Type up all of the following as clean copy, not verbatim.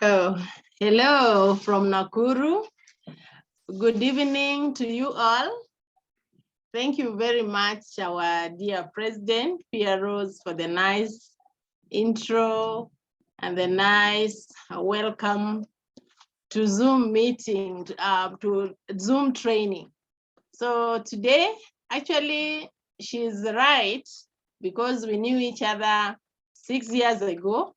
Oh, hello from Nakuru. Good evening to you all. Thank you very much, our dear President, Pierre Rose, for the nice intro and the nice welcome to Zoom meeting, to Zoom training. So today, actually, she's right, because we knew each other 6 years ago.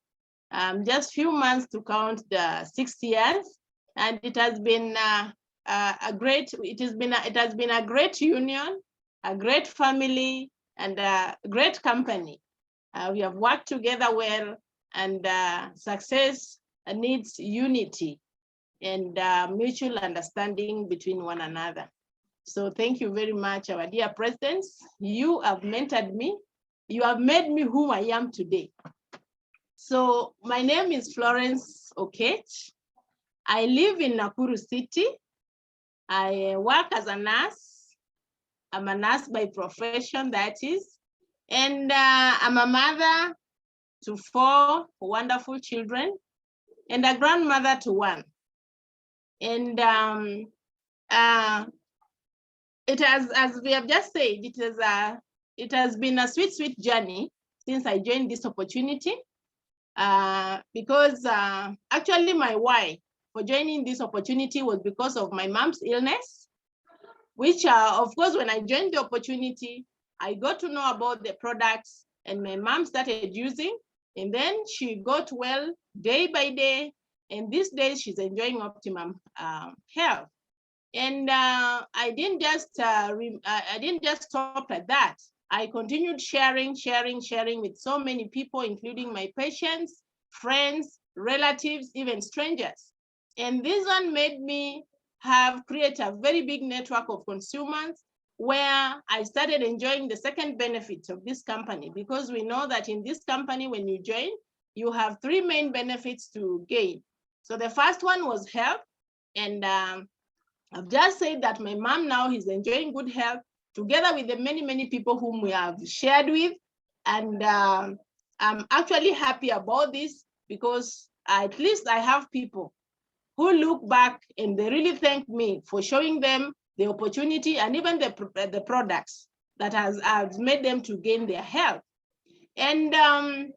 Just few months to count the 6 years, and it has been a great union, a great family, and a great company. We have worked together well, and success needs unity and mutual understanding between one another. So thank you very much, our dear presidents. You have mentored me. You have made me who I am today. So my name is Florence Okech. I live in Nakuru City. I work as a nurse. I'm a nurse by profession, that is. And I'm a mother to 4 wonderful children and a grandmother to 1. And it has, as we have just said, it has been a sweet, sweet journey since I joined this opportunity. Because actually my why for joining this opportunity was because of my mom's illness, which of course, when I joined the opportunity, I got to know about the products and my mom started using, and then she got well day by day. And these days she's enjoying optimum health. And I didn't just stop at that. I continued sharing with so many people, including my patients, friends, relatives, even strangers. And this one made me create a very big network of consumers, where I started enjoying the second benefit of this company, because we know that in this company, when you join, you have 3 main benefits to gain. So the first one was health. And I've just said that my mom now is enjoying good health, together with the many, many people whom we have shared with. And I'm actually happy about this, because at least I have people who look back and they really thank me for showing them the opportunity and even the products that has made them to gain their health. And the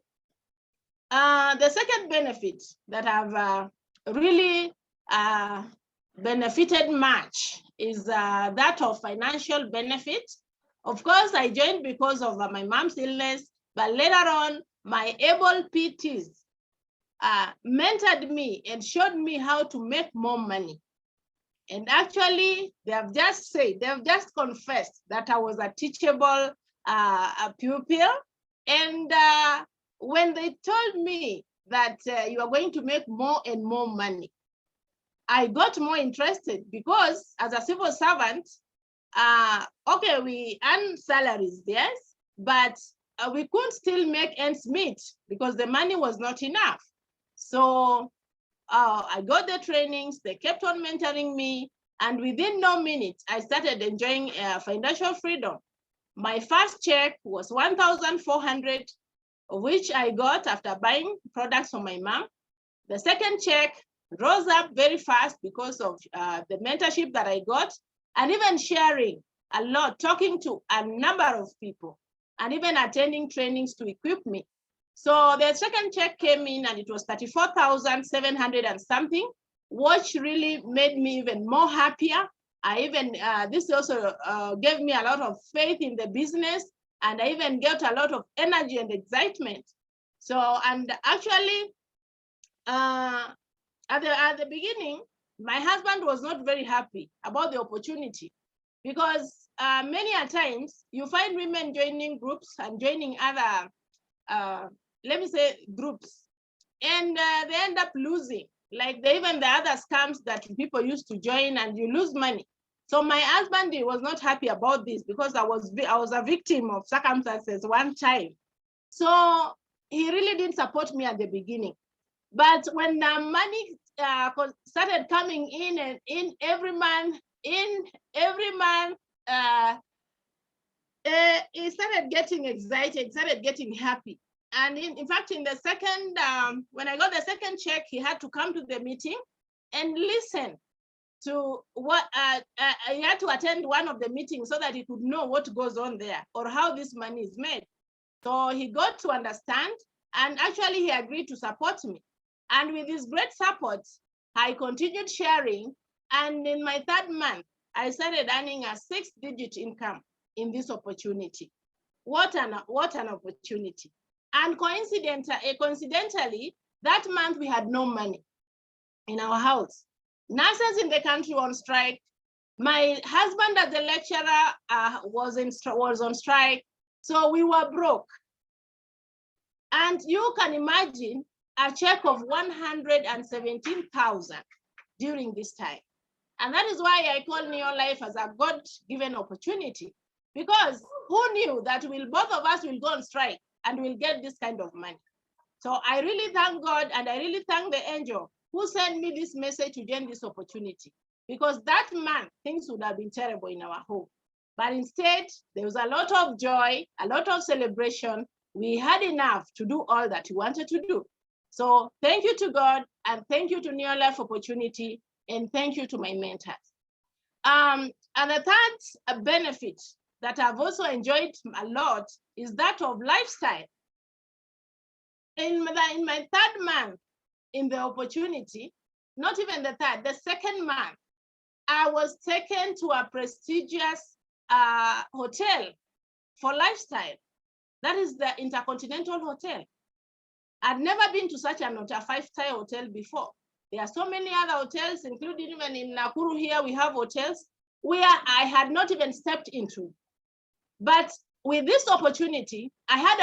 second benefit that have really benefited much is that of financial benefit. Of course, I joined because of my mom's illness, but later on, my able PTs mentored me and showed me how to make more money. And actually, they have just confessed that I was a teachable pupil. And when they told me that you are going to make more and more money, I got more interested, because as a civil servant, okay, we earn salaries, yes, but we couldn't still make ends meet because the money was not enough. So I got the trainings, they kept on mentoring me, and within no minute, I started enjoying financial freedom. My first check was 1,400, which I got after buying products from my mom. The second check rose up very fast because of the mentorship that I got, and even sharing a lot, talking to a number of people, and even attending trainings to equip me. So the second check came in, and it was 34,700 and something, which really made me even more happier. I even, this also gave me a lot of faith in the business, and I even got a lot of energy and excitement. So, and actually, at the beginning, my husband was not very happy about the opportunity, because many a times you find women joining groups and joining other, let me say, groups, and they end up losing. Like even the other scams that people used to join, and you lose money. So my husband, he was not happy about this, because I was a victim of circumstances one time. So he really didn't support me at the beginning. But when the money started coming in, and in every month, he started getting excited, started getting happy. And in fact, in the second, when I got the second check, he had to come to the meeting and listen to what, he had to attend one of the meetings so that he could know what goes on there or how this money is made. So he got to understand, and actually he agreed to support me. And with his great support, I continued sharing. And in my third month, I started earning a 6-digit income in this opportunity. What an opportunity. And coincidentally, that month we had no money in our house. Nurses in the country were on strike. My husband as a lecturer was on strike. So we were broke. And you can imagine a check of 117,000 during this time. And that is why I call Neolife as a God-given opportunity, because who knew that both of us will go on strike and we'll get this kind of money. So I really thank God, and I really thank the angel who sent me this message to join this opportunity, because that month things would have been terrible in our home. But instead, there was a lot of joy, a lot of celebration. We had enough to do all that we wanted to do. So thank you to God, and thank you to Neolife Opportunity, and thank you to my mentors. And the third benefit that I've also enjoyed a lot is that of lifestyle. In my third month in the opportunity, not even the third, the second month, I was taken to a prestigious hotel for lifestyle. That is the Intercontinental Hotel. I'd never been to such a 5-star hotel before. There are so many other hotels, including even in Nakuru here, we have hotels where I had not even stepped into. But with this opportunity, I had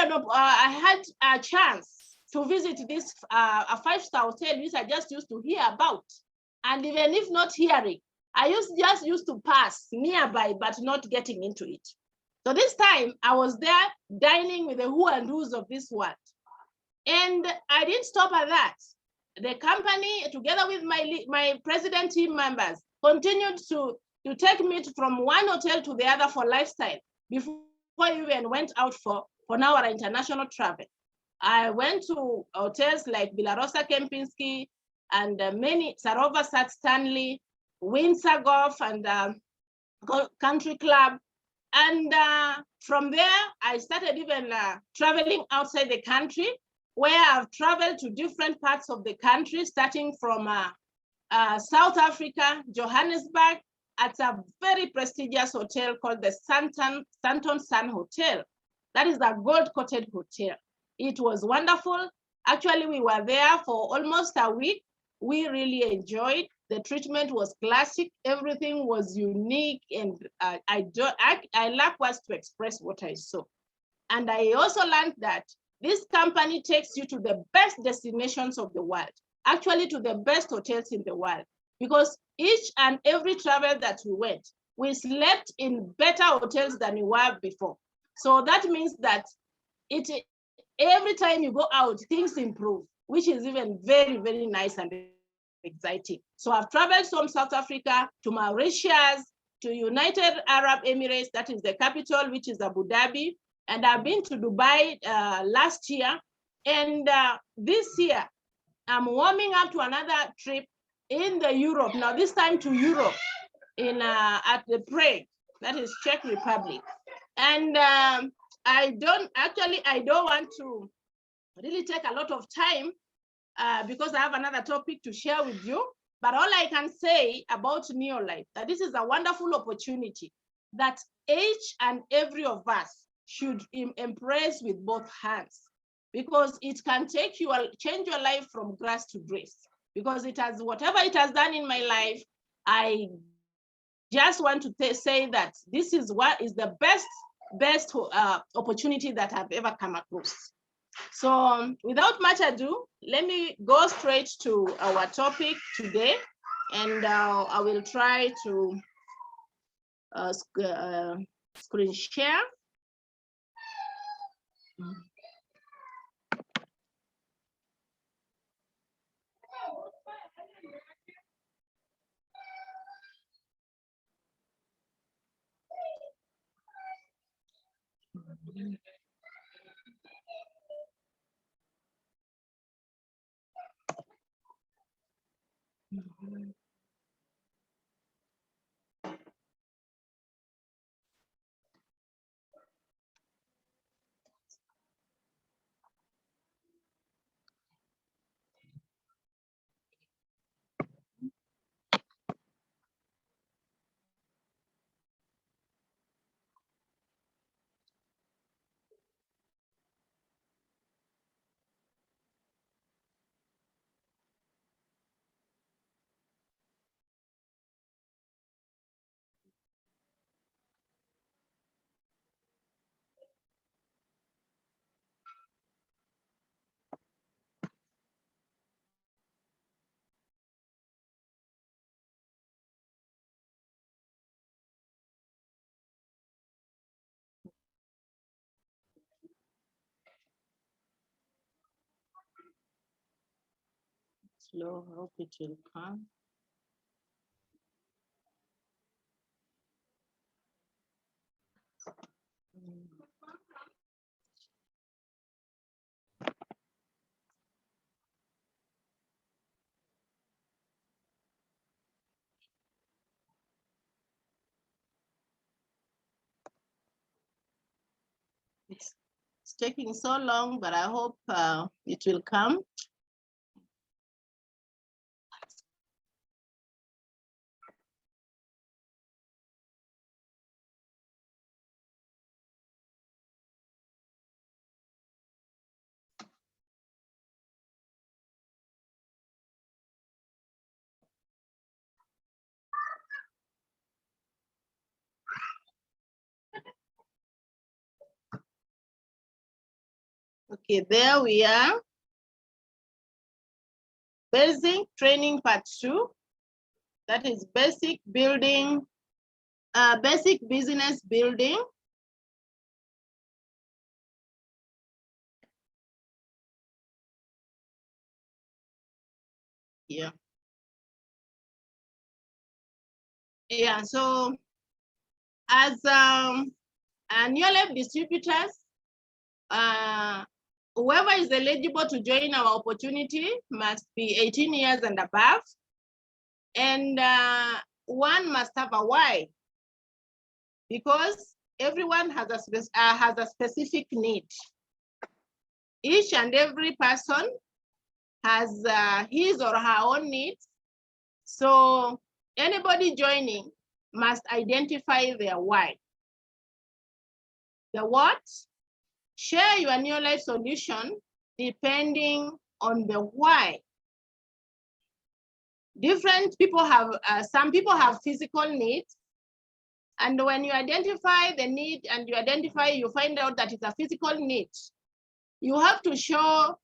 a chance to visit this a 5-star hotel, which I just used to hear about. And even if not hearing, I just used to pass nearby, but not getting into it. So this time I was there dining with the who and who's of this world. And I didn't stop at that. The company, together with my president team members, continued to take me from one hotel to the other for lifestyle before I even went out for our international travel. I went to hotels like Villarosa Kempinski and many, Sarova Sat Stanley, Windsor Golf and Country Club. And from there, I started even traveling outside the country, where I've traveled to different parts of the country, starting from South Africa, Johannesburg, at a very prestigious hotel called the Santon Sun Hotel. That is a gold-coated hotel. It was wonderful. Actually, we were there for almost a week. We really enjoyed. The treatment was classic. Everything was unique, and I lack words to express what I saw. And I also learned that this company takes you to the best destinations of the world, actually to the best hotels in the world, because each and every travel that we went, we slept in better hotels than we were before. So that means that every time you go out, things improve, which is even very, very nice and exciting. So I've traveled from South Africa to Mauritius, to United Arab Emirates, that is the capital, which is Abu Dhabi. And I've been to Dubai last year. And this year, I'm warming up to another trip in Europe. Now, this time to Europe, at the Prague, that is Czech Republic. And I don't want to really take a lot of time because I have another topic to share with you. But all I can say about Neolife, that this is a wonderful opportunity that each and every of us should embrace with both hands, because it can change your life from grace to grace. Because whatever it has done in my life, I just want to say that this is what is the best opportunity that I've ever come across. So without much ado, let me go straight to our topic today, and I will try to screen share. Slow, hope it will come. It's taking so long, but I hope it will come. Okay, there we are. Basic training part 2. That is basic building, basic business building. Yeah. Yeah, so as new life distributors, whoever is eligible to join our opportunity must be 18 years and above. And one must have a why, because everyone has a specific need. Each and every person has his or her own needs. So anybody joining must identify their why. The what? Share your new life solution depending on the why. Different people have, some people have physical needs. And when you identify the need and you find out that it's a physical need, you have to show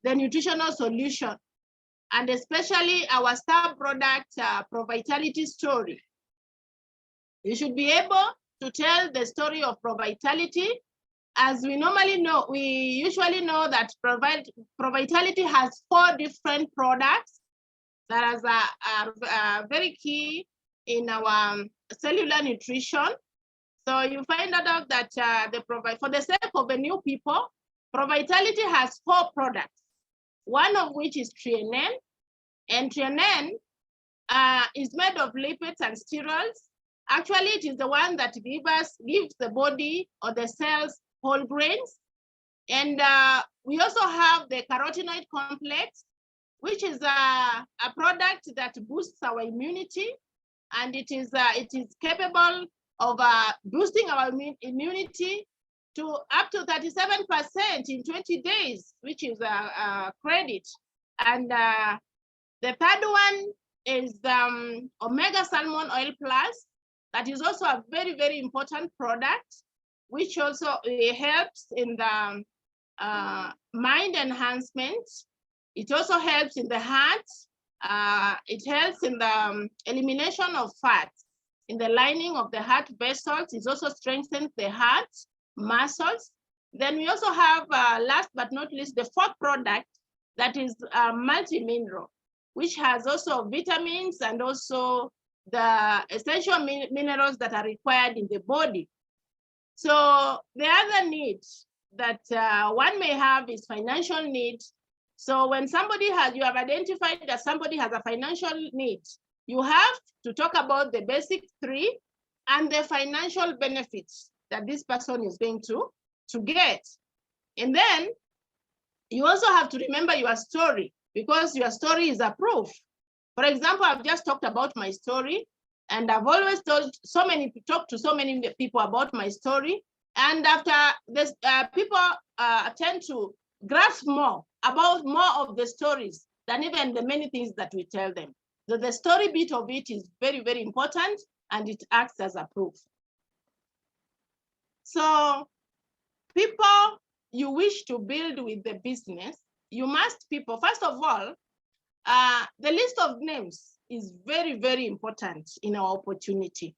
the nutritional solution, and especially our star product, ProVitality story. You should be able to tell the story of ProVitality. As we usually know that ProVitality has 4 different products that are very key in our cellular nutrition. So you find out that for the sake of the new people, ProVitality has 4 products, one of which is Trienen, and Trienen is made of lipids and sterols. Actually, it is the one that gives the body or the cells whole grains. And we also have the carotenoid complex, which is a product that boosts our immunity, and it is capable of boosting our immunity to up to 37% in 20 days, which is a credit. And the third one is Omega Salmon Oil Plus. That is also a very, very important product, which also helps in the mind enhancement. It also helps in the heart. It helps in the elimination of fat in the lining of the heart vessels. It also strengthens the heart muscles. Then we also have, last but not least, the 4th product, that is multi-mineral, which has also vitamins and also the essential minerals that are required in the body. So the other need that one may have is financial need. So when you have identified that somebody has a financial need, you have to talk about the basic three and the financial benefits that this person is going to get. And then you also have to remember your story, because your story is a proof. For example, I've just talked about my story, and I've always talked to so many people about my story. And after this, people tend to grasp more of the stories than even the many things that we tell them. So the story bit of it is very, very important, and it acts as a proof. So people you wish to build with the business, first of all, the list of names is very, very important in our opportunity,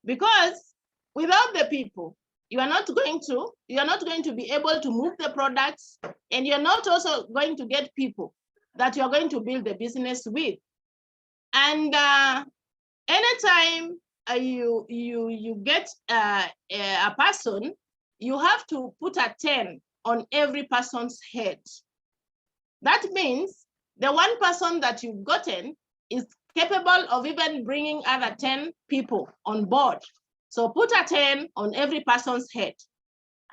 because without the people, you are not going to be able to move the products, and you're not also going to get people that you're going to build the business with. And anytime you get a person, you have to put a 10 on every person's head. That means the one person that you've gotten is capable of even bringing other 10 people on board. So put a 10 on every person's head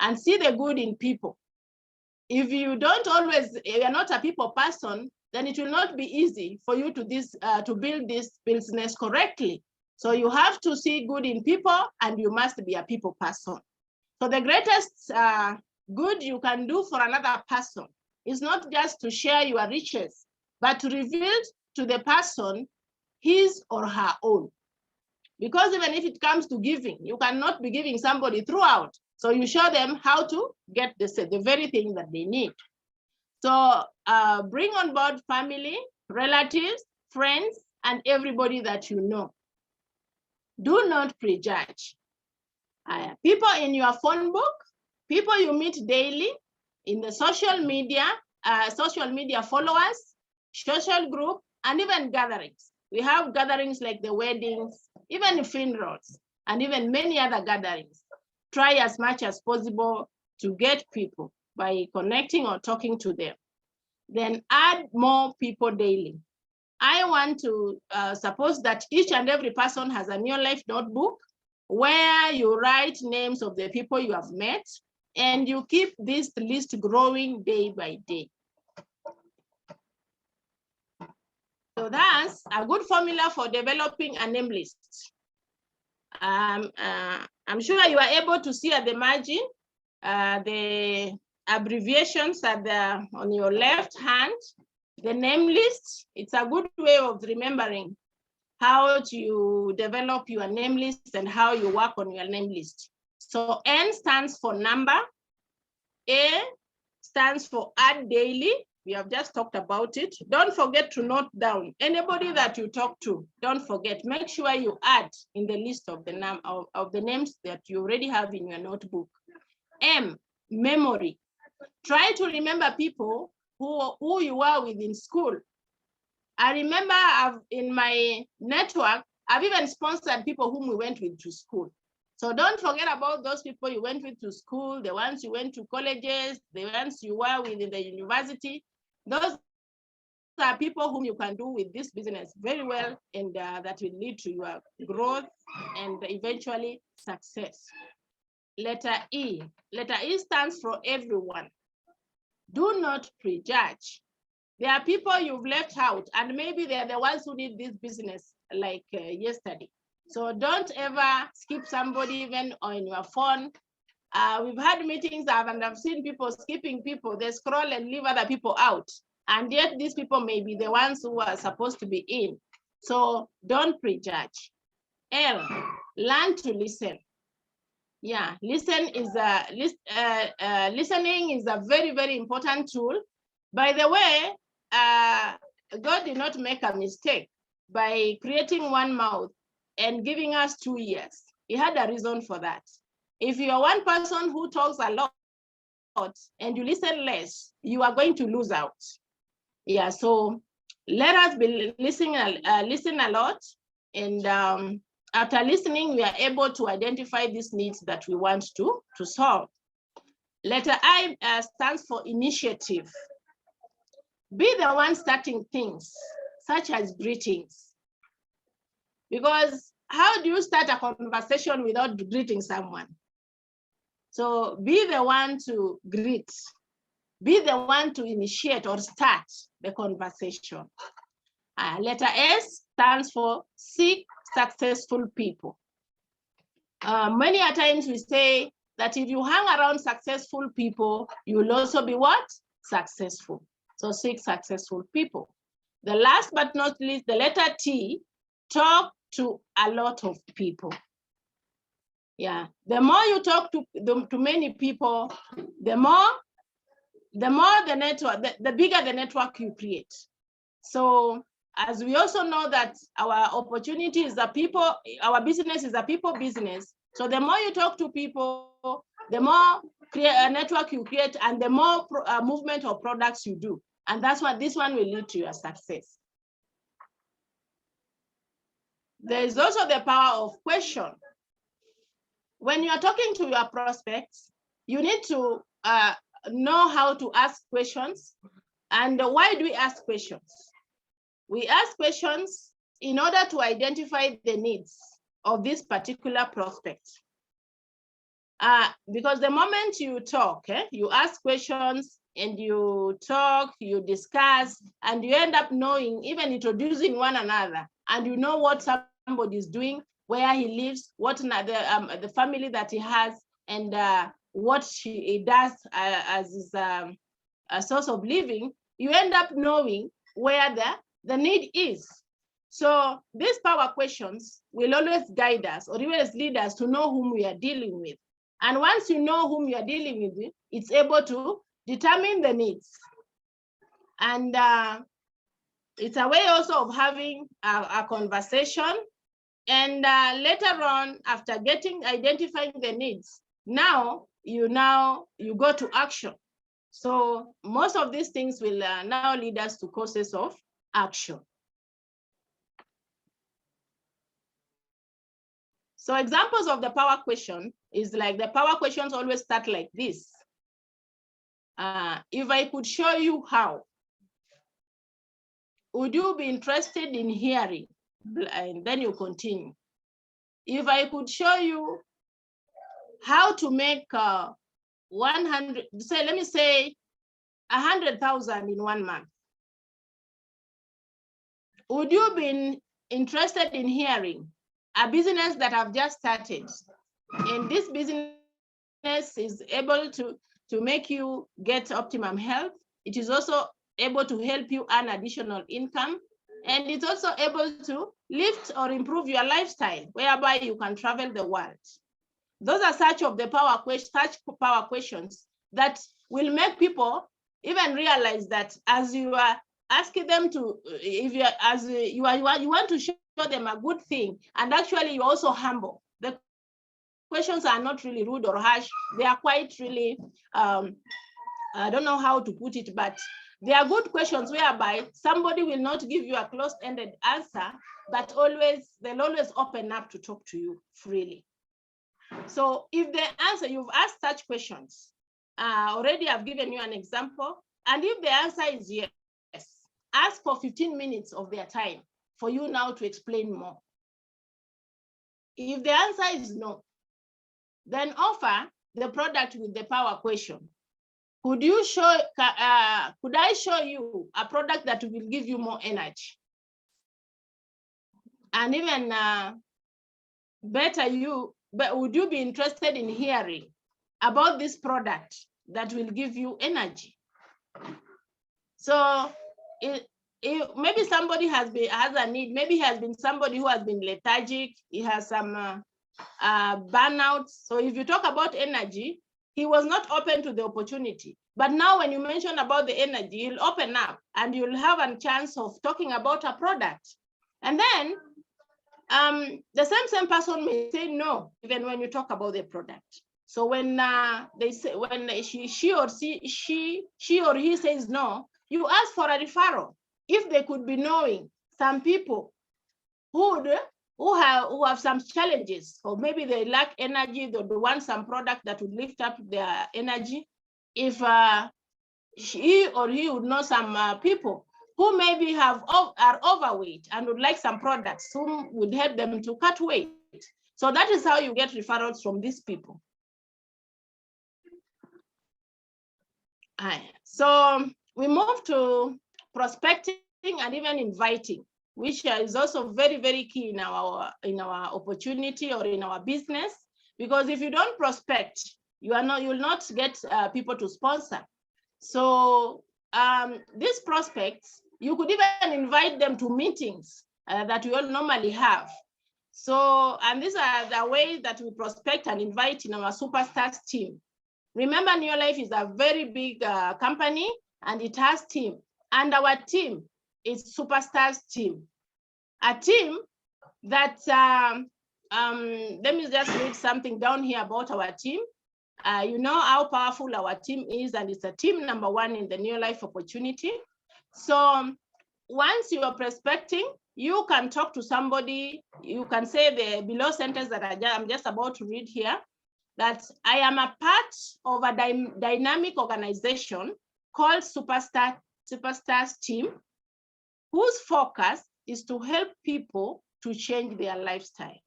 and see the good in people. If you're not a people person, then it will not be easy for you to build this business correctly. So you have to see good in people, and you must be a people person. So the greatest good you can do for another person is not just to share your riches, but to reveal to the person his or her own. Because even if it comes to giving, you cannot be giving somebody throughout. So you show them how to get the very thing that they need. So bring on board family, relatives, friends, and everybody that you know. Do not prejudge. People in your phone book, people you meet daily, in the social media followers, social group, and even gatherings. We have gatherings like the weddings, even funerals, and even many other gatherings. Try as much as possible to get people by connecting or talking to them. Then add more people daily. I want to suppose that each and every person has a new life notebook where you write names of the people you have met, and you keep this list growing day by day. So that's a good formula for developing a name list. I'm sure you are able to see at the margin the abbreviations on your left hand, the name list. It's a good way of remembering how to develop your name list and how you work on your name list. So N stands for number, A stands for add daily. We have just talked about it. Don't forget to note down anybody that you talk to. Don't forget, make sure you add in the list of the names that you already have in your notebook. M, memory. Try to remember people who you were with in school. I remember in my network, I've even sponsored people whom we went with to school. So don't forget about those people you went with to school, the ones you went to colleges, the ones you were with in the university. Those are people whom you can do with this business very well, and that will lead to your growth and eventually success. Letter E. Letter E stands for everyone. Do not prejudge. There are people you've left out, and maybe they're the ones who need this business like yesterday. So don't ever skip somebody even on your phone. We've had meetings and I've seen people skipping people. They scroll and leave other people out. And yet these people may be the ones who are supposed to be in. So don't prejudge. L, learn to listen. Yeah, listening is a very, very important tool. By the way, God did not make a mistake by creating one mouth and giving us 2 ears. He had a reason for that. If you are one person who talks a lot and you listen less, you are going to lose out. Yeah, so let us be listen a lot, and after listening, we are able to identify these needs that we want to solve. Letter I stands for initiative. Be the one starting things, such as greetings. Because how do you start a conversation without greeting someone? So be the one to greet. Be the one to initiate or start the conversation. Letter S stands for seek successful people. Many a times we say that if you hang around successful people, you will also be what? Successful. So seek successful people. The last but not least, the letter T, talk to a lot of people. Yeah, the more you talk to many people, the more the network, the bigger the network you create. So as we also know that our opportunity is a people, our business is a people business. So the more you talk to people, the more a network you create and the more movement of products you do. And that's what this one will lead to your success. There is also the power of question. When you are talking to your prospects, you need to know how to ask questions. And why do we ask questions? We ask questions in order to identify the needs of this particular prospect. Because the moment you talk, you ask questions and you talk, you discuss, and you end up knowing, even introducing one another, and you know what somebody is doing, where he lives, what the family that he has, and what he does as his a source of living, you end up knowing where the need is. So these power questions will always guide us or even as leaders to know whom we are dealing with. And once you know whom you are dealing with, it's able to determine the needs. And it's a way also of having a conversation. And later on, after identifying the needs, now you go to action. So most of these things will now lead us to courses of action. So examples of the power question is like the power questions always start like this. If I could show you how, would you be interested in hearing? And then you continue. If I could show you how to make 100, let me say 100,000 in 1 month, would you be interested in hearing a business that I've just started, and this business is able to make you get optimum health? It is also able to help you earn additional income, and it's also able to lift or improve your lifestyle, whereby you can travel the world. Those are such power questions that will make people even realize that as you are asking them to, if you want to show them a good thing, and actually you're also humble. The questions are not really rude or harsh. They are quite really, I don't know how to put it, but they are good questions whereby somebody will not give you a closed-ended answer, but they'll always open up to talk to you freely. So if the answer, you've asked such questions, already I've given you an example, and if the answer is yes, ask for 15 minutes of their time for you now to explain more. If the answer is no, then offer the product with the power question. Could I show you a product that will give you more energy? And even better, would you be interested in hearing about this product that will give you energy? So maybe somebody has a need. Maybe he has been somebody who has been lethargic. He has some burnout. So if you talk about energy, he was not open to the opportunity. But now when you mention about the energy, you'll open up and you'll have a chance of talking about a product. And then the same person may say no, even when you talk about the product. So when they say, when she or he says no, you ask for a referral. If they could be knowing some people who have some challenges, or maybe they lack energy, they want some product that would lift up their energy. If she or he would know some people who maybe are overweight and would like some products who would help them to cut weight. So that is how you get referrals from these people. So we move to prospecting and even inviting, which is also very, very key in our opportunity or in our business. Because if you don't prospect, you will not get people to sponsor. So these prospects, you could even invite them to meetings that we all normally have. So, and these are the ways that we prospect and invite in our Superstars team. Remember, Neolife is a very big company and it has team. And our team is Superstars team. A team that, let me just read something down here about our team. You know how powerful our team is, and it's a team number one in the Neolife opportunity. So once you are prospecting, you can talk to somebody. You can say the below sentence that I'm just about to read here, that I am a part of a dynamic organization called Superstars team, whose focus is to help people to change their lifestyle.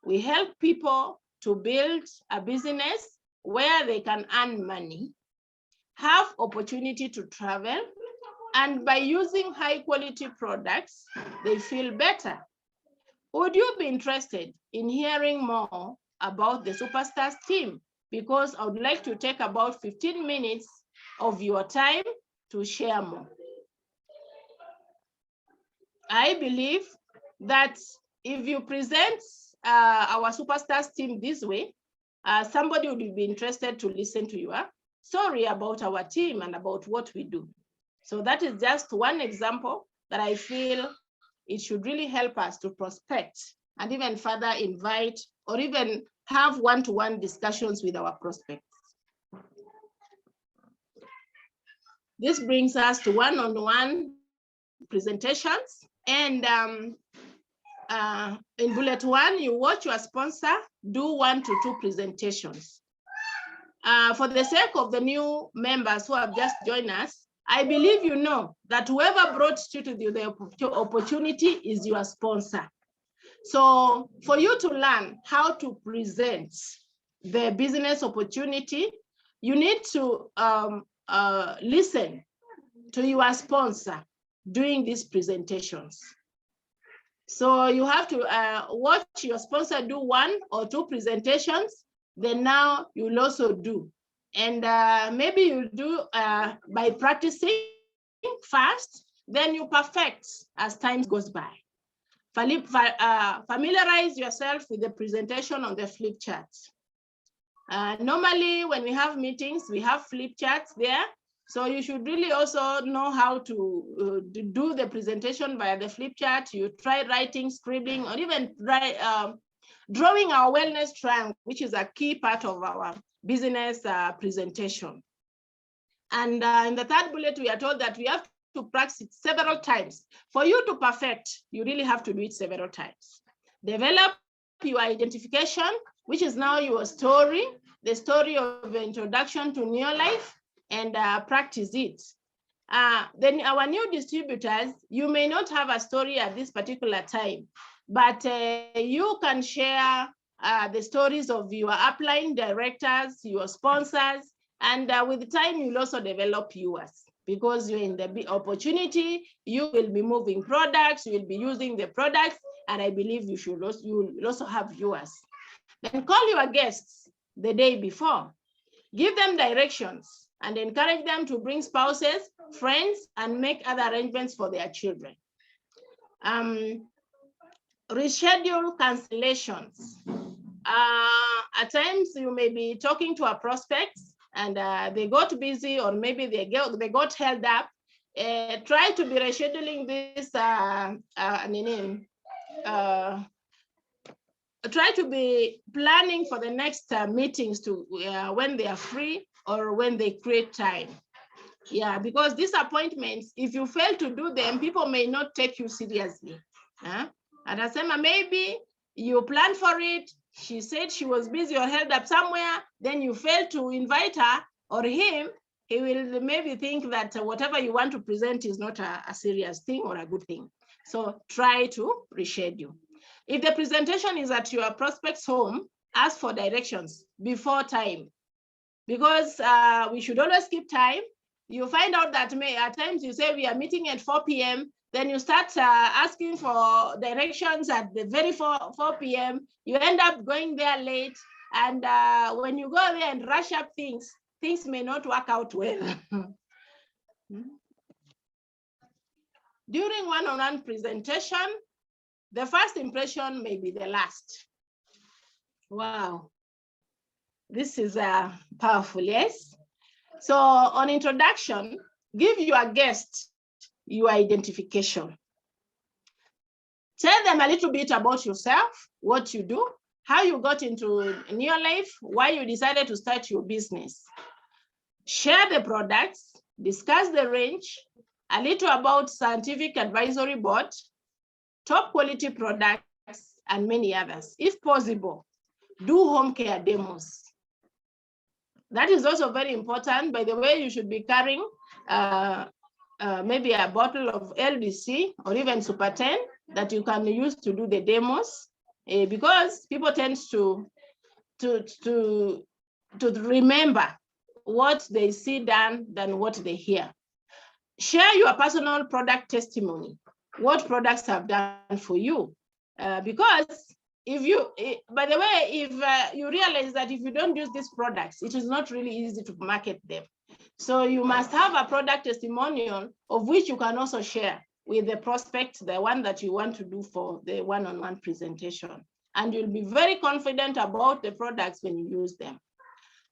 We help people to build a business where they can earn money, have opportunity to travel, and by using high quality products, they feel better. Would you be interested in hearing more about the Superstars team? Because I would like to take about 15 minutes of your time to share more. I believe that if you present our Superstars team this way, somebody would be interested to listen to your story about our team and about what we do. So that is just one example that I feel it should really help us to prospect and even further invite or even have one-to-one discussions with our prospects. This brings us to one-on-one presentations. And in bullet one, you watch your sponsor do 1 to 2 presentations. For the sake of the new members who have just joined us, I believe you know that whoever brought you to the opportunity is your sponsor. So for you to learn how to present the business opportunity, you need to listen to your sponsor doing these presentations. So you have to watch your sponsor do 1 or 2 presentations, then now you'll also do. And maybe you do by practicing first, then you perfect as time goes by. Familiarize yourself with the presentation on the flip chart. Normally, when we have meetings, we have flip charts there. So you should really also know how to do the presentation via the flip chart. You try writing, scribbling, or even drawing our wellness triangle, which is a key part of our business presentation. And in the third bullet, we are told that we have to practice it several times. For you to perfect, you really have to do it several times. Develop your identification, which is now your story, the story of introduction to Neolife, and practice it. Then our new distributors, you may not have a story at this particular time, but you can share the stories of your upline directors, your sponsors, and with time, you'll also develop yours. Because you're in the opportunity, you will be moving products, you will be using the products, and I believe you will also have yours. Then call your guests the day before. Give them directions and encourage them to bring spouses, friends, and make other arrangements for their children. Reschedule cancellations. At times, you may be talking to our prospects and they got busy, or maybe they got held up. Try to be rescheduling this, try to be planning for the next meetings to when they are free or when they create time. Yeah, because these appointments, if you fail to do them, people may not take you seriously. And Asema, maybe you planned for it, she said she was busy or held up somewhere, then you failed to invite her or him, he will maybe think that whatever you want to present is not a serious thing or a good thing. So try to reschedule. If the presentation is at your prospect's home, ask for directions before time, because we should always keep time. You find out that at times you say we are meeting at 4 p.m., then you start asking for directions at the very 4 p.m. You end up going there late. And when you go there and rush up things may not work out well. During one-on-one presentation, the first impression may be the last. Wow, this is powerful, yes? So on introduction, give your guest your identification. Tell them a little bit about yourself, what you do, how you got into your life, why you decided to start your business. Share the products, discuss the range, a little about scientific advisory board, top quality products, and many others. If possible, do home care demos. That is also very important. By the way, you should be carrying maybe a bottle of LDC or even Super 10 that you can use to do the demos, because people tend to remember what they see done than what they hear. Share your personal product testimony, what products have done for you, because if you, by the way, if you realize that if you don't use these products, it is not really easy to market them. So you must have a product testimonial of which you can also share with the prospect, the one that you want to do for the one-on-one presentation. And you'll be very confident about the products when you use them.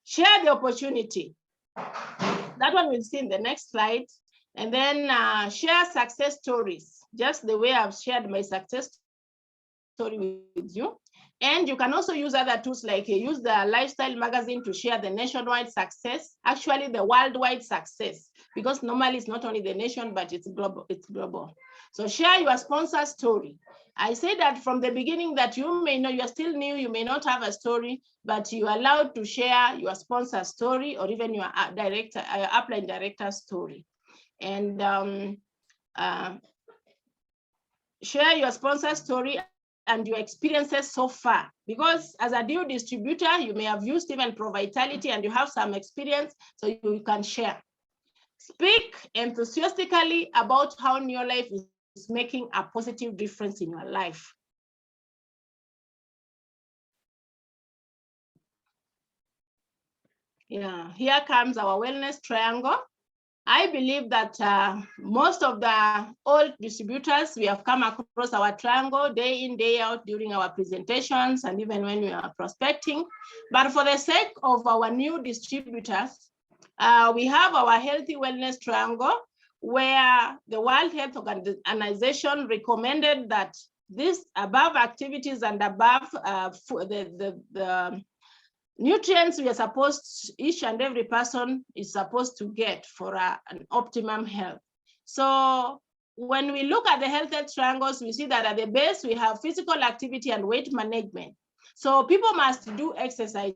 Share the opportunity. That one we'll see in the next slide. And then share success stories, just the way I've shared my success story with you. And you can also use other tools, like use the lifestyle magazine to share the nationwide success, actually the worldwide success, because normally it's not only the nation, but it's global. So share your sponsor story. I say that from the beginning that you may know, you're still new, you may not have a story, but you are allowed to share your sponsor story or even your upline director story. And share your sponsor story and your experiences so far, because as a new distributor, you may have used even ProVitality and you have some experience, so you can share. Speak enthusiastically about how your life is making a positive difference in your life. Yeah, here comes our wellness triangle. I believe that most of the old distributors, we have come across our triangle day in, day out during our presentations and even when we are prospecting. But for the sake of our new distributors, we have our healthy wellness triangle, where the World Health Organization recommended that these above activities and above the nutrients we are supposed, each and every person is supposed to get for an optimum health. So when we look at the health triangles, we see that at the base, we have physical activity and weight management. So people must do exercise.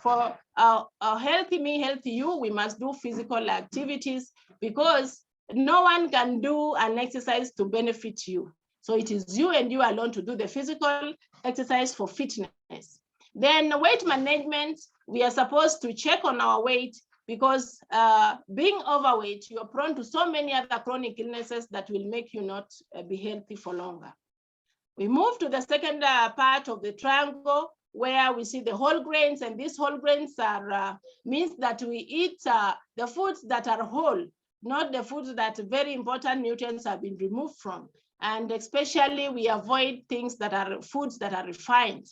For a healthy me, healthy you, we must do physical activities, because no one can do an exercise to benefit you. So it is you and you alone to do the physical exercise for fitness. Then weight management, we are supposed to check on our weight, because being overweight, you're prone to so many other chronic illnesses that will make you not be healthy for longer. We move to the second part of the triangle, where we see the whole grains, and these whole grains are means that we eat the foods that are whole, not the foods that very important nutrients have been removed from. And especially we avoid things that are foods that are refined.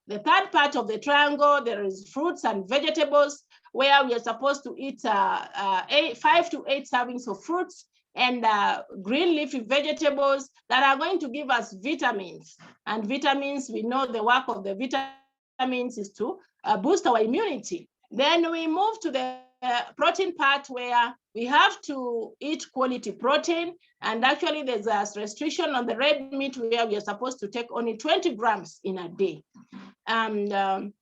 The third part of the triangle, there is fruits and vegetables, where we are supposed to eat 5 to 8 servings of fruits and green leafy vegetables that are going to give us vitamins. And vitamins, we know the work of the vitamins is to boost our immunity. Then we move to the protein part, where we have to eat quality protein. And actually there's a restriction on the red meat, where we are supposed to take only 20 grams in a day. And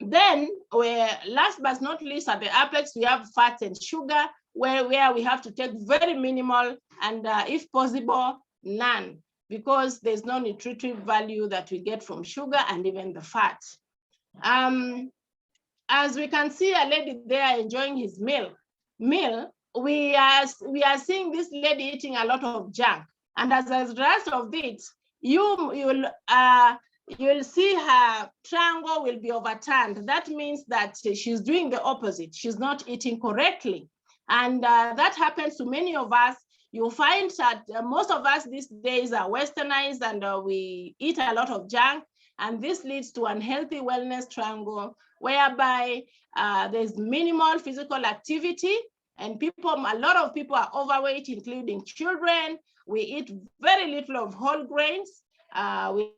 Then, last but not least, at the apex, we have fats and sugar, where we have to take very minimal and, if possible, none, because there's no nutritive value that we get from sugar and even the fat. As we can see, a lady there enjoying his meal. We are seeing this lady eating a lot of junk, and as a result of it, you'll see her triangle will be overturned. That means that she's doing the opposite. She's not eating correctly. And that happens to many of us. You'll find that most of us these days are westernized, and we eat a lot of junk. And this leads to unhealthy wellness triangle, whereby there's minimal physical activity, and a lot of people are overweight, including children. We eat very little of whole grains. We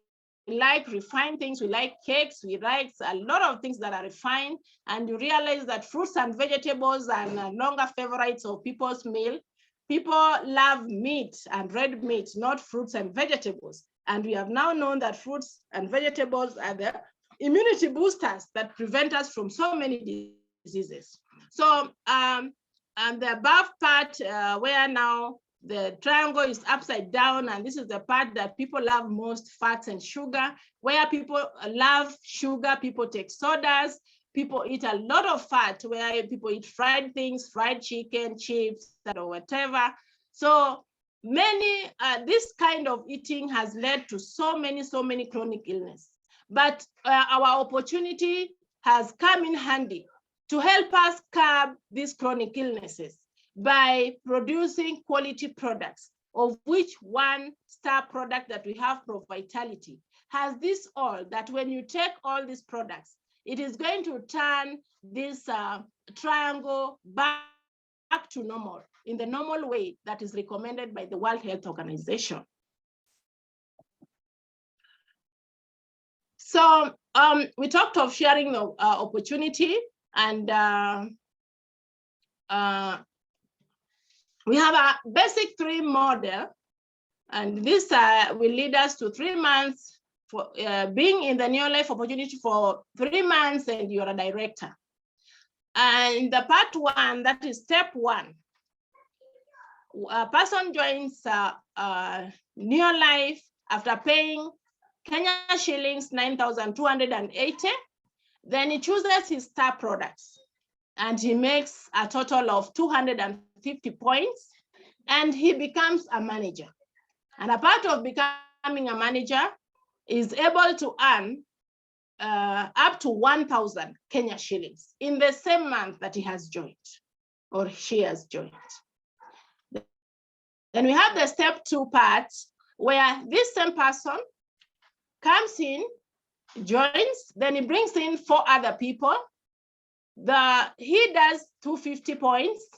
like refined things. We like cakes. We like a lot of things that are refined. And you realize that fruits and vegetables are no longer favorites of people's meal. People love meat and red meat, not fruits and vegetables. And we have now known that fruits and vegetables are the immunity boosters that prevent us from so many diseases. So, and the above part, where now the triangle is upside down, and this is the part that people love most, fats and sugar. Where people love sugar, people take sodas, people eat a lot of fat, where people eat fried things, fried chicken, chips, or whatever. So many, this kind of eating has led to so many chronic illness. But our opportunity has come in handy to help us curb these chronic illnesses by producing quality products, of which one star product that we have, Pro Vitality, has this all, that when you take all these products, it is going to turn this triangle back to normal, in the normal way that is recommended by the World Health Organization. So we talked of sharing the opportunity, and we have a basic 3 model, and this will lead us to 3 months for being in the Neo-Life opportunity for 3 months, and you're a director. And the part 1, that is step 1. A person joins Neo-Life after paying Kenya shillings 9,280. Then he chooses his star products, and he makes a total of 250 points, and he becomes a manager. And a part of becoming a manager is able to earn up to 1,000 Kenya shillings in the same month that he has joined, or she has joined. Then we have the step 2 part, where this same person comes in, joins, then he brings in 4 other people. He does 250 points.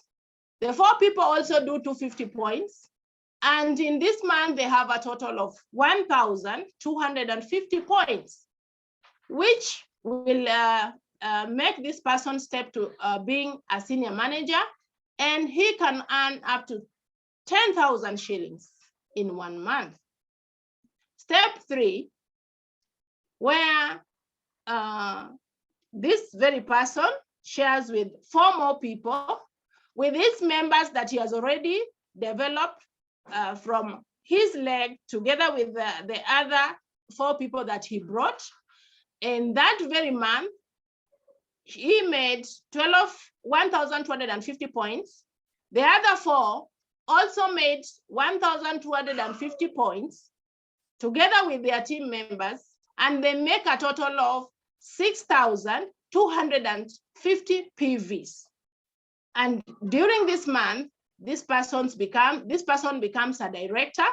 The 4 people also do 250 points. And in this month, they have a total of 1,250 points, which will make this person step to being a senior manager, and he can earn up to 10,000 shillings in 1 month. Step 3, where this very person shares with 4 more people, with his members that he has already developed from his leg, together with the other 4 people that he brought. In that very month, he made 1,250 points. The other 4 also made 1,250 points, together with their team members, and they make a total of 6,250 PVs. And during this month, this person becomes a director,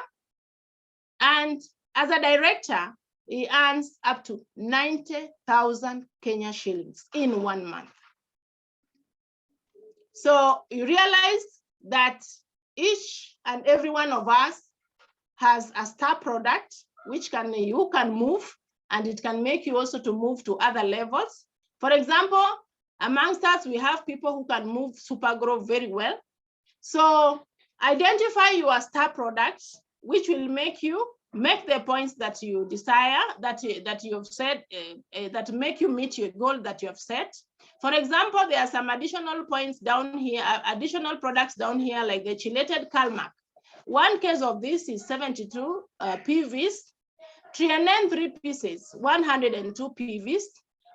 and as a director, he earns up to 90,000 Kenya shillings in 1 month. So you realize that each and every one of us has a star product, which you can move, and it can make you also to move to other levels. For example, amongst us, we have people who can move Supergrow very well. So identify your star products, which will make you make the points that you desire, that you have said, that make you meet your goal that you have set. For example, there are some additional points down here, additional products down here, like the chelated calmac. One case of this is 72 PVs, Trianen 3 pieces, 102 PVs.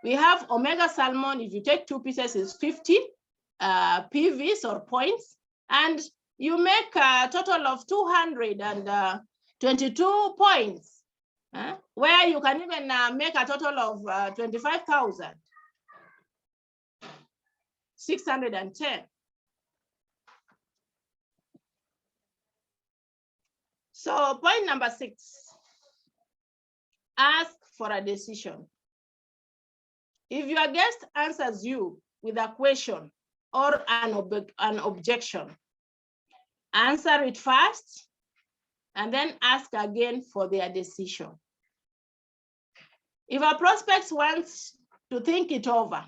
We have omega salmon, if you take 2 pieces, is 50 PVs or points, and you make a total of 222 points, where you can even make a total of 25,610. So point number 6, ask for a decision. If your guest answers you with a question or an objection, answer it first and then ask again for their decision. If a prospect wants to think it over,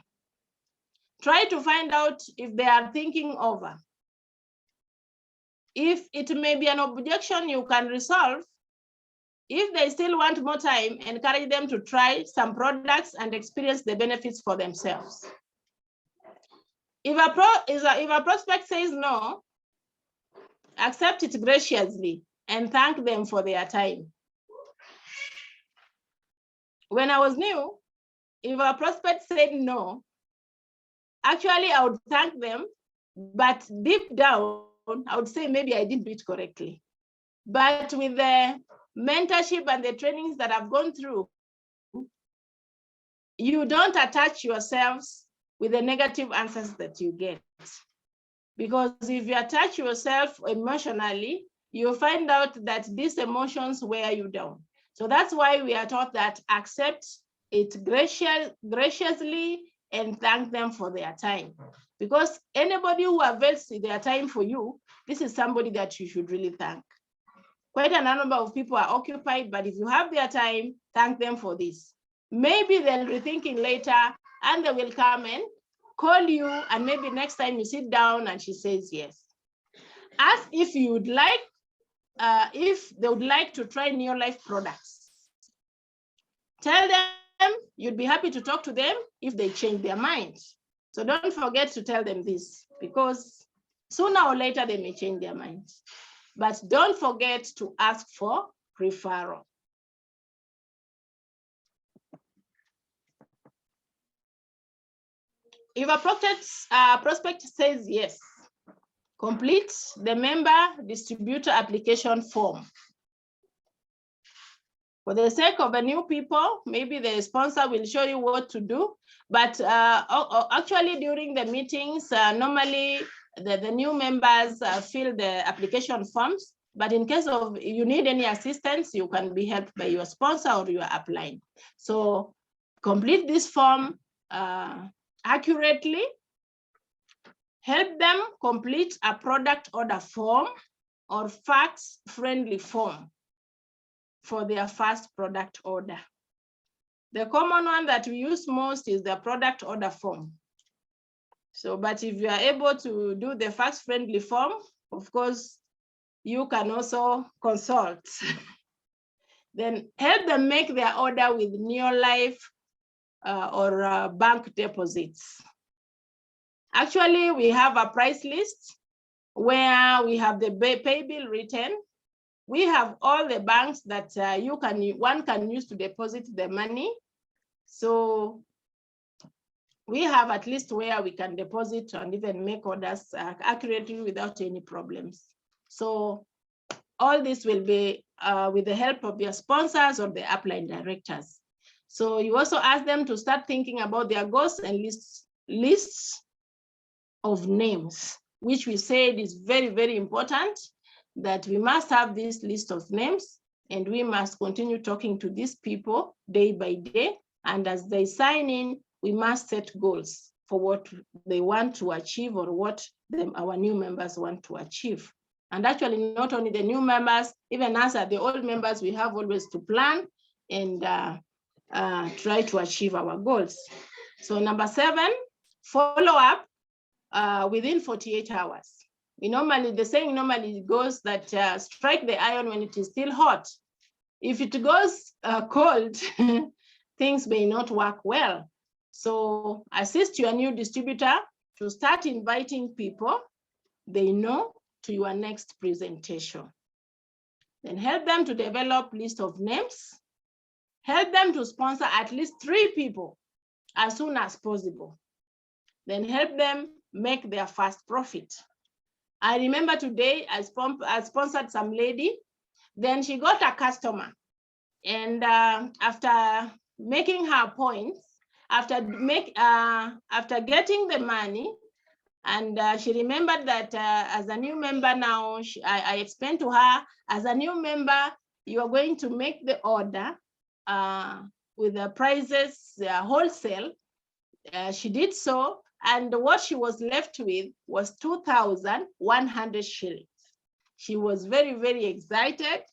try to find out if they are thinking over. If it may be an objection you can resolve, if they still want more time, encourage them to try some products and experience the benefits for themselves. If a prospect says no, accept it graciously and thank them for their time. When I was new, if a prospect said no, actually I would thank them, but deep down, I would say maybe I didn't do it correctly. But with the mentorship and the trainings that I've gone through, you don't attach yourselves with the negative answers that you get. Because if you attach yourself emotionally, you'll find out that these emotions wear you down. So that's why we are taught that accept it graciously and thank them for their time. Because anybody who avails their time for you, this is somebody that you should really thank. Quite a number of people are occupied, but if you have their time, thank them for this. Maybe they'll be thinking later and they will come and call you, and maybe next time you sit down and she says yes. Ask if you would like, if they would like to try Neolife products. Tell them you'd be happy to talk to them if they change their minds. So don't forget to tell them this, because sooner or later they may change their minds. But don't forget to ask for referral. If a prospect says yes, complete the member distributor application form. For the sake of the new people, maybe the sponsor will show you what to do, but actually during the meetings, normally the new members fill the application forms, but in case of you need any assistance, you can be helped by your sponsor or your upline. So complete this form accurately. Help them complete a product order form or fax-friendly form for their first product order. The common one that we use most is the product order form. So, but if you are able to do the fax-friendly form, of course, you can also consult. Then help them make their order with Neolife or bank deposits. Actually, we have a price list where we have the pay bill written. We have all the banks that one can use to deposit the money. So we have at least where we can deposit and even make orders accurately without any problems. So all this will be with the help of your sponsors or the upline directors. So you also ask them to start thinking about their goals and lists of names, which we said is very, very important, that we must have this list of names and we must continue talking to these people day by day. And as they sign in, we must set goals for what they want to achieve or what our new members want to achieve. And actually, not only the new members, even us as the old members, we have always to plan and try to achieve our goals. So number 7, follow up within 48 hours. The saying normally goes that strike the iron when it is still hot. if it goes cold, things may not work well. So assist your new distributor to start inviting people they know to your next presentation. Then help them to develop list of names. Help them to sponsor at least 3 people as soon as possible. Then help them make their first profit. I remember today I sponsored some lady, then she got a customer. And after making her points, after getting the money, and she remembered that as a new member now, I explained to her, as a new member, you are going to make the order with the prices wholesale. She did so, and what she was left with was 2,100 shillings. She was very, very excited,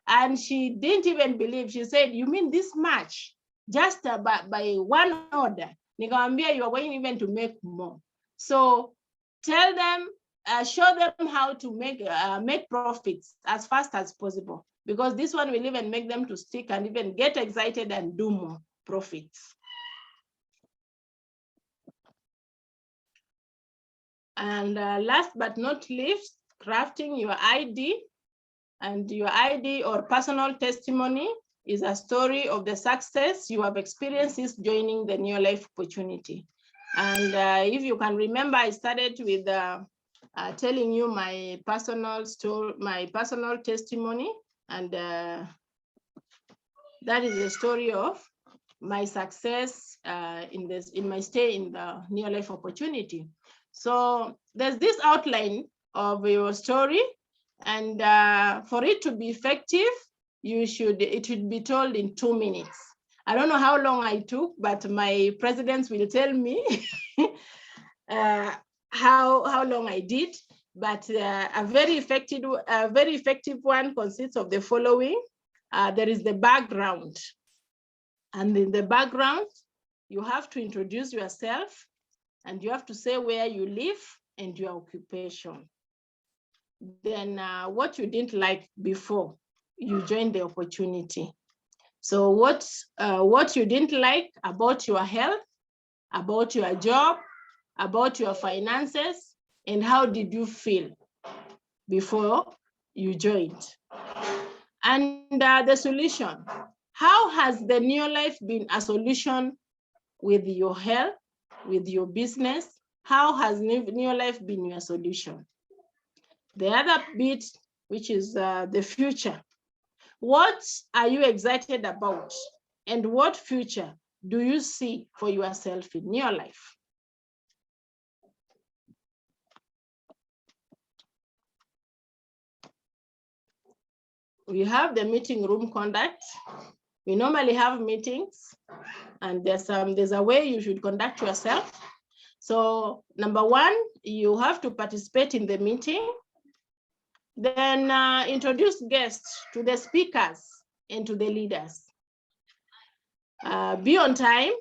and she didn't even believe. She said, "You mean this much? Just by one order?" Nikamwambia, you are going even to make more. So tell them, show them how to make profits as fast as possible, because this one will even make them to stick and even get excited and do more profits. And last but not least, crafting your ID. And your ID or personal testimony is a story of the success you have experienced since joining the New Life Opportunity. And if you can remember, I started with telling you my personal story, my personal testimony, and that is the story of my success in my stay in the New Life Opportunity. So there's this outline of your story, and for it to be effective, it should be told in 2 minutes. I don't know how long I took, but my presidents will tell me how long I did. But a very effective one consists of the following. There is the background, and in the background, you have to introduce yourself, and you have to say where you live and your occupation. Then what you didn't like before you joined the opportunity. So what you didn't like about your health, about your job, about your finances, and how did you feel before you joined? And the solution. How has the New Life been a solution with your health, with your business? How has New Life been your solution? The other bit, which is the future. What are you excited about? And what future do you see for yourself in your life? We have the meeting room conduct. We normally have meetings, and there's a way you should conduct yourself. So number 1, you have to participate in the meeting. Then introduce guests to the speakers and to the leaders. Be on time,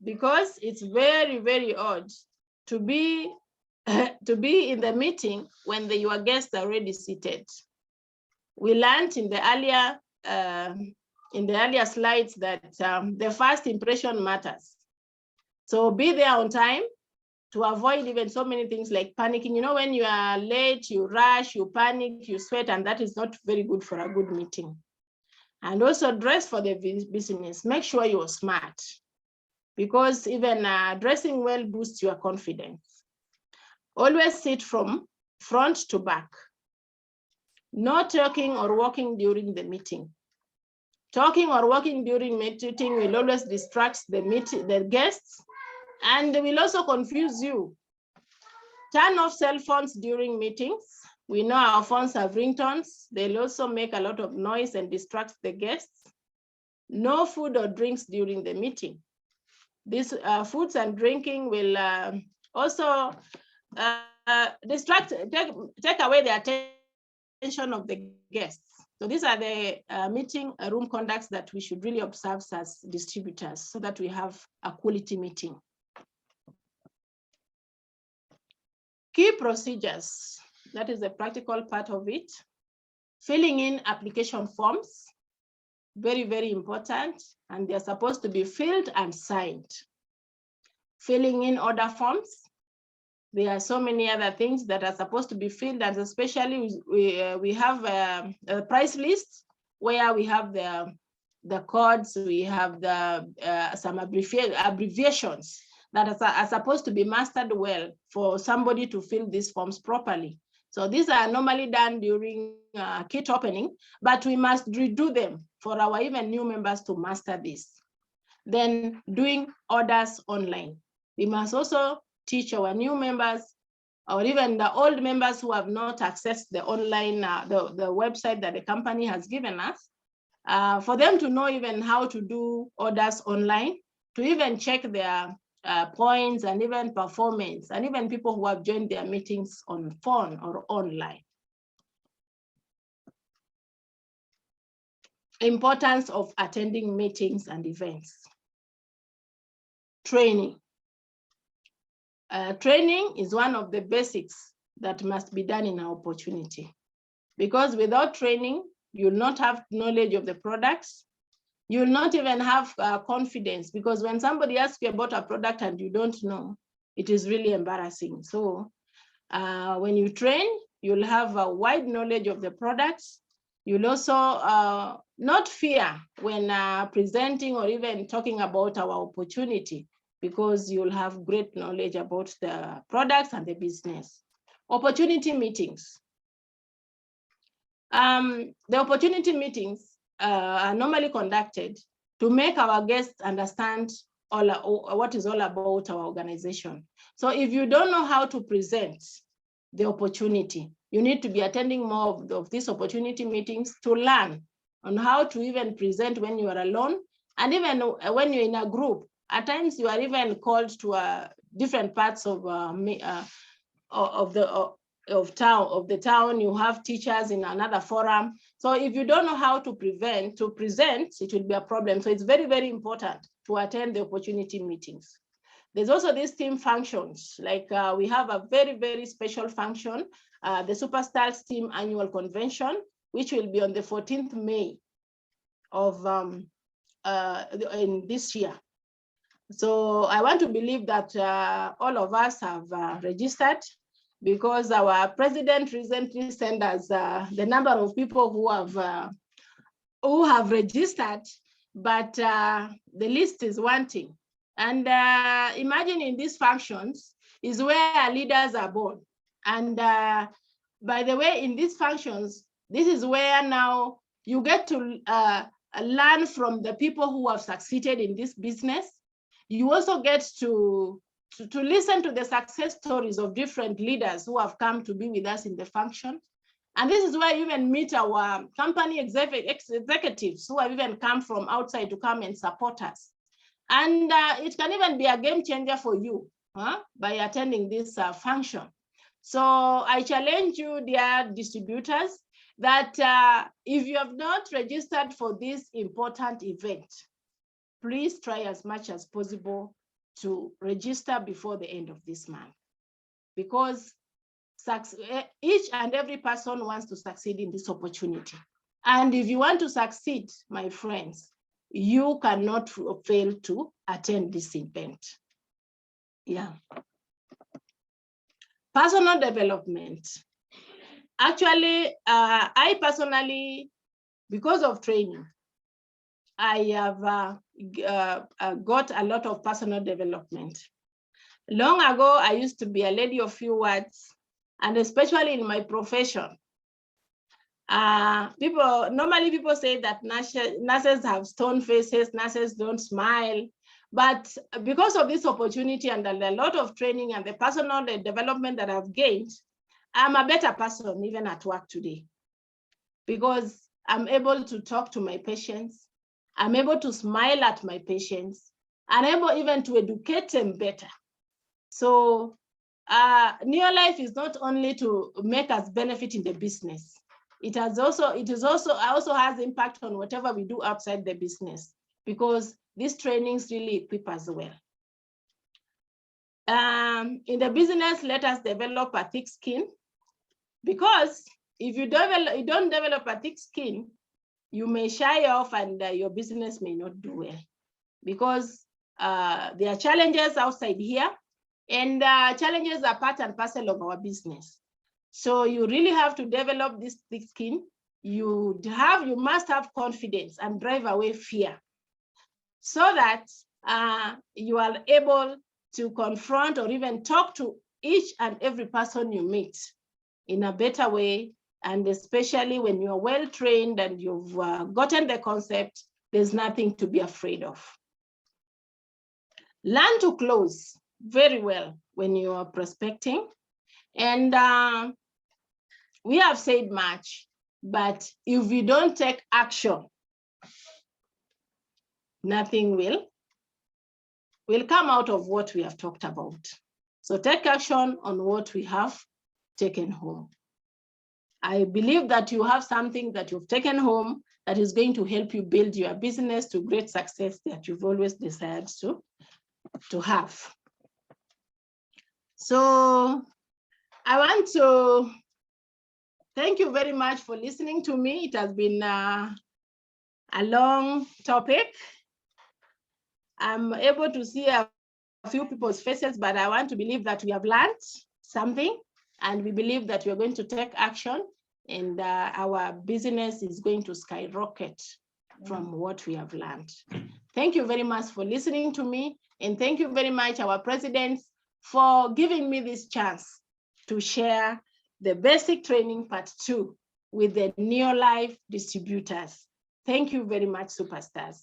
because it's very, very odd to be in the meeting when your guests are already seated. We learned in the earlier slides that the first impression matters. So be there on time to avoid even so many things like panicking. You know, when you are late, you rush, you panic, you sweat, and that is not very good for a good meeting. And also dress for the business. Make sure you're smart, because even dressing well boosts your confidence. Always sit from front to back. No talking or walking during the meeting. Talking or walking during meeting will always distract the guests, and will also confuse you. Turn off cell phones during meetings. We know our phones have ringtones. They'll also make a lot of noise and distract the guests. No food or drinks during the meeting. These foods and drinking will also take away the attention of the guests. So these are the meeting room conducts that we should really observe as distributors, so that we have a quality meeting. Key procedures, that is the practical part of it. Filling in application forms. very, very important, and they're supposed to be filled and signed. Filling in order forms. There are so many other things that are supposed to be filled, and especially we have a price list where we have the codes, we have some abbreviations that are supposed to be mastered well for somebody to fill these forms properly. So these are normally done during kit opening, but we must redo them for our even new members to master this. Then doing orders online. We must also teach our new members, or even the old members who have not accessed the online, the website that the company has given us, for them to know even how to do orders online, to even check their points and even performance, and even people who have joined their meetings on phone or online. Importance of attending meetings and events. Training. Training is one of the basics that must be done in our opportunity, because without training, you'll not have knowledge of the products. You'll not even have confidence, because when somebody asks you about a product and you don't know, it is really embarrassing. So when you train, you'll have a wide knowledge of the products. You'll also not fear when presenting or even talking about our opportunity, because you'll have great knowledge about the products and the business. Opportunity meetings. The opportunity meetings are normally conducted to make our guests understand what is all about our organization. So if you don't know how to present the opportunity, you need to be attending more of these opportunity meetings to learn on how to even present when you are alone, and even when you're in a group. At times you are even called to different parts of the town. You have teachers in another forum. So if you don't know how to present, it will be a problem. So it's very, very important to attend the opportunity meetings. There's also these team functions. Like we have a very, very special function, the Superstars Team Annual Convention, which will be on the 14th May of in this year. So I want to believe that all of us have registered, because our president recently sent us the number of people who have registered, but the list is wanting. And imagine in these functions is where leaders are born. And by the way, in these functions, this is where now you get to learn from the people who have succeeded in this business. You also get to listen to the success stories of different leaders who have come to be with us in the function. And this is where you even meet our company executives who have even come from outside to come and support us. And it can even be a game changer for you by attending this function. So I challenge you, dear distributors, that if you have not registered for this important event, please try as much as possible to register before the end of this month, because each and every person wants to succeed in this opportunity. And if you want to succeed, my friends, you cannot fail to attend this event. Yeah. Personal development. Actually, I personally, because of training, I have got a lot of personal development. Long ago, I used to be a lady of few words, and especially in my profession. Normally people say that nurses have stone faces, nurses don't smile. But because of this opportunity and a lot of training and the personal development that I've gained, I'm a better person even at work today, because I'm able to talk to my patients. I'm able to smile at my patients. I'm able even to educate them better. So Neolife is not only to make us benefit in the business. It also has impact on whatever we do outside the business, because these trainings really equip us well. In the business, let us develop a thick skin, because if you don't develop a thick skin, you may shy off and your business may not do well, because there are challenges outside here, and challenges are part and parcel of our business. So you really have to develop this thick skin. You must have confidence and drive away fear, so that you are able to confront or even talk to each and every person you meet in a better way. And especially when you're well trained and you've gotten the concept, there's nothing to be afraid of. Learn to close very well when you are prospecting. And we have said much, but if you don't take action, nothing will come out of what we have talked about. So take action on what we have taken home. I believe that you have something that you've taken home that is going to help you build your business to great success that you've always desired to have. So I want to thank you very much for listening to me. It has been a long topic. I'm able to see a few people's faces, but I want to believe that we have learned something, and we believe that we're going to take action, and our business is going to skyrocket from what we have learned. Thank you very much for listening to me, and thank you very much, our presidents, for giving me this chance to share the basic training part 2 with the Neolife distributors. Thank you very much, superstars.